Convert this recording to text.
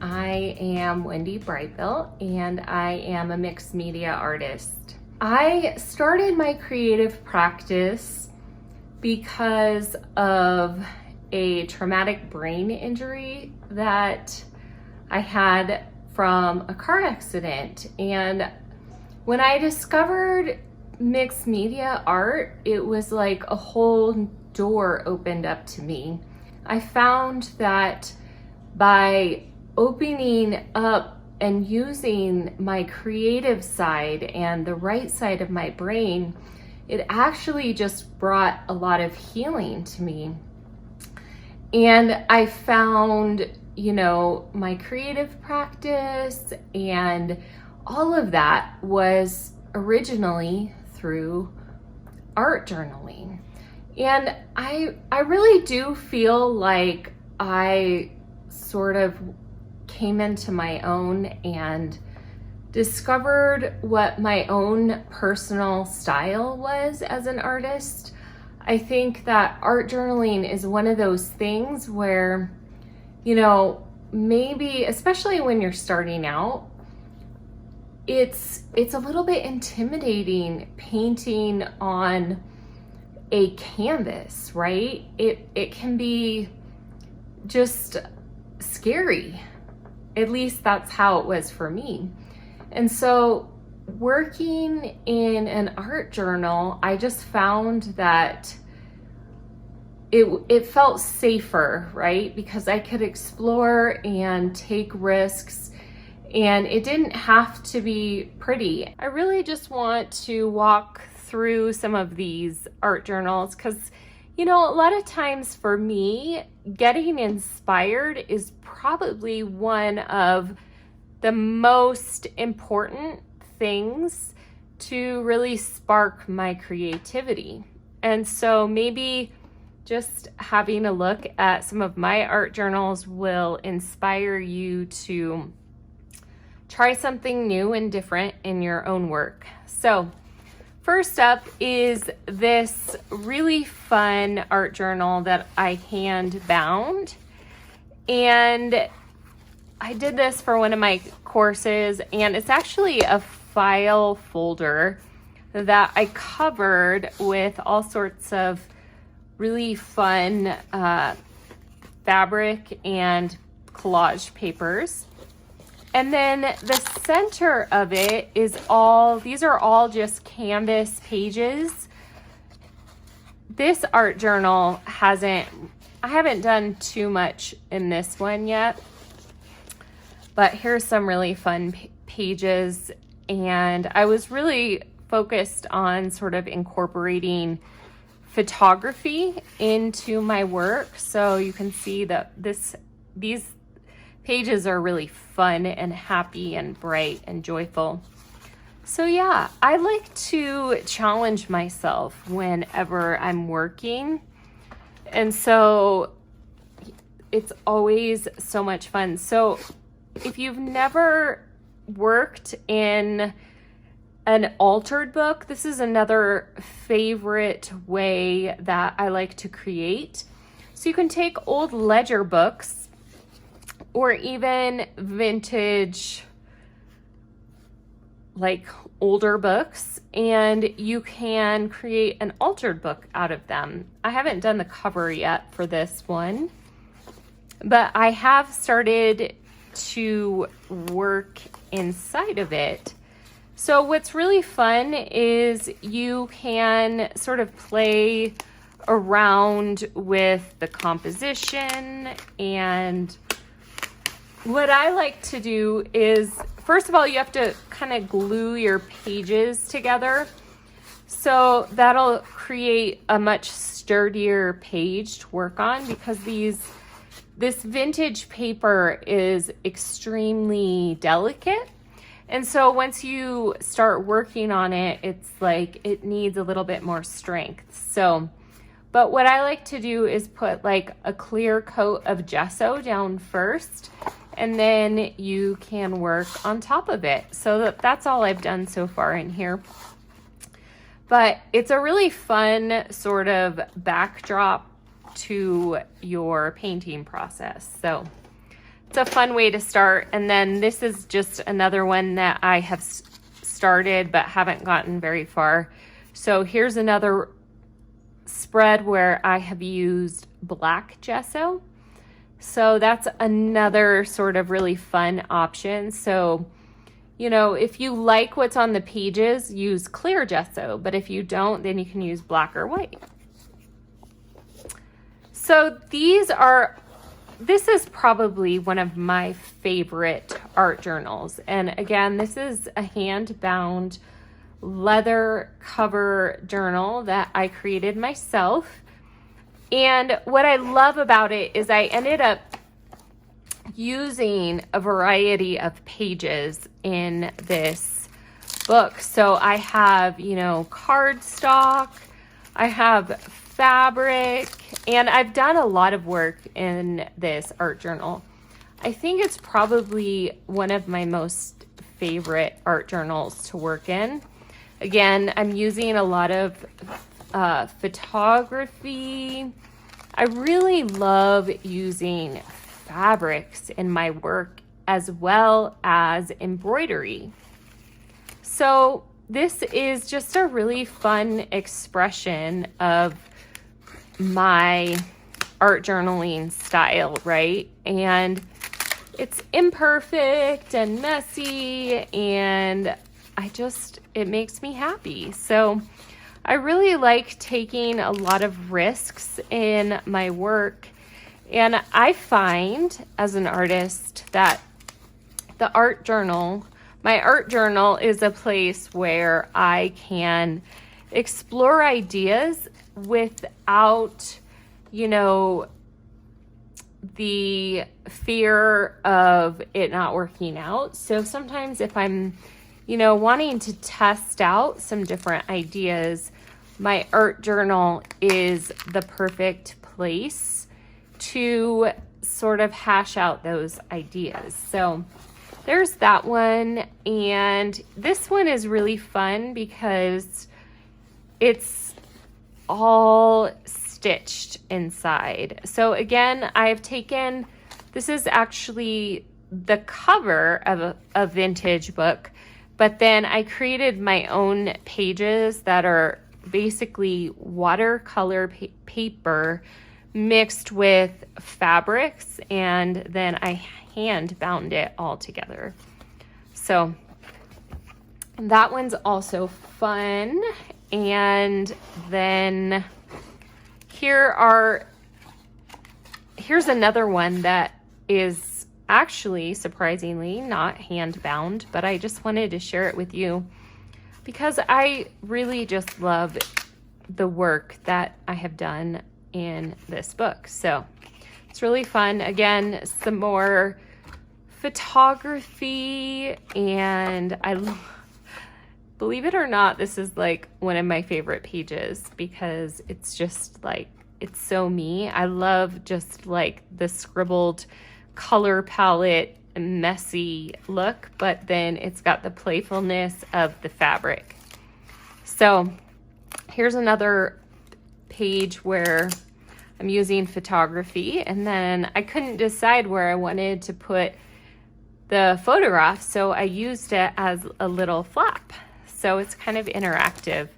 I am Wendy Brightbill and I am a mixed media artist. I started my creative practice because of a traumatic brain injury that I had from a car accident. And when I discovered mixed media art, it was like a whole door opened up to me. I found that by opening up and using my creative side and the right side of my brain, it actually just brought a lot of healing to me. And I found, my creative practice and all of that was originally through art journaling. And I really do feel like I sort of came into my own and discovered what my own personal style was as an artist. I think that art journaling is one of those things where, maybe, especially when you're starting out, it's a little bit intimidating painting on a canvas, right? It can be just scary. At least that's how it was for me. And so working in an art journal, I just found that it felt safer, right? Because I could explore and take risks, and it didn't have to be pretty. I really just want to walk through some of these art journals because, a lot of times for me, getting inspired is probably one of the most important things to really spark my creativity. And so maybe just having a look at some of my art journals will inspire you to try something new and different in your own work. So first up is this really fun art journal that I hand bound. And I did this for one of my courses, and it's actually a file folder that I covered with all sorts of really fun fabric and collage papers. And then the center of it is these are all just canvas pages. This art journal I haven't done too much in this one yet, but here's some really fun pages. And I was really focused on sort of incorporating photography into my work. So you can see that these pages are really fun and happy and bright and joyful. So yeah, I like to challenge myself whenever I'm working. And so it's always so much fun. So if you've never worked in an altered book, this is another favorite way that I like to create. So you can take old ledger books or even vintage, like older books, and you can create an altered book out of them. I haven't done the cover yet for this one, but I have started to work inside of it. So what's really fun is you can sort of play around with the composition. And what I like to do is, first of all, you have to kind of glue your pages together. So that'll create a much sturdier page to work on, because this vintage paper is extremely delicate. And so once you start working on it, it's like it needs a little bit more strength. So, but what I like to do is put like a clear coat of gesso down first, and then you can work on top of it. So that's all I've done so far in here. But it's a really fun sort of backdrop to your painting process. So it's a fun way to start. And then this is just another one that I have started but haven't gotten very far. So here's another spread where I have used black gesso. So that's another sort of really fun option. So, you know, if you like what's on the pages, use clear gesso, but if you don't, then you can use black or white. So this is probably one of my favorite art journals. And again, this is a hand-bound leather cover journal that I created myself. And what I love about it is I ended up using a variety of pages in this book. So I have, you know, cardstock, I have fabric, and I've done a lot of work in this art journal. I think it's probably one of my most favorite art journals to work in. Again, I'm using a lot of photography. I really love using fabrics in my work as well as embroidery. So this is just a really fun expression of my art journaling style, right? And it's imperfect and messy, and it makes me happy. So I really like taking a lot of risks in my work. And I find as an artist that my art journal is a place where I can explore ideas without, you know, the fear of it not working out. So sometimes if I'm, you know, wanting to test out some different ideas, my art journal is the perfect place to sort of hash out those ideas. So there's that one. And this one is really fun because it's all stitched inside. So again, this is actually the cover of a vintage book, but then I created my own pages that are basically watercolor paper mixed with fabrics, and then I hand bound it all together. So that one's also fun. And then here's another one that is actually surprisingly not hand bound, but I just wanted to share it with you because I really just love the work that I have done in this book. So it's really fun. Again, some more photography, and believe it or not, this is like one of my favorite pages because it's just like, it's so me. I love just like the scribbled color palette, messy look, but then it's got the playfulness of the fabric. So here's another page where I'm using photography, and then I couldn't decide where I wanted to put the photograph, so I used it as a little flap. So it's kind of interactive.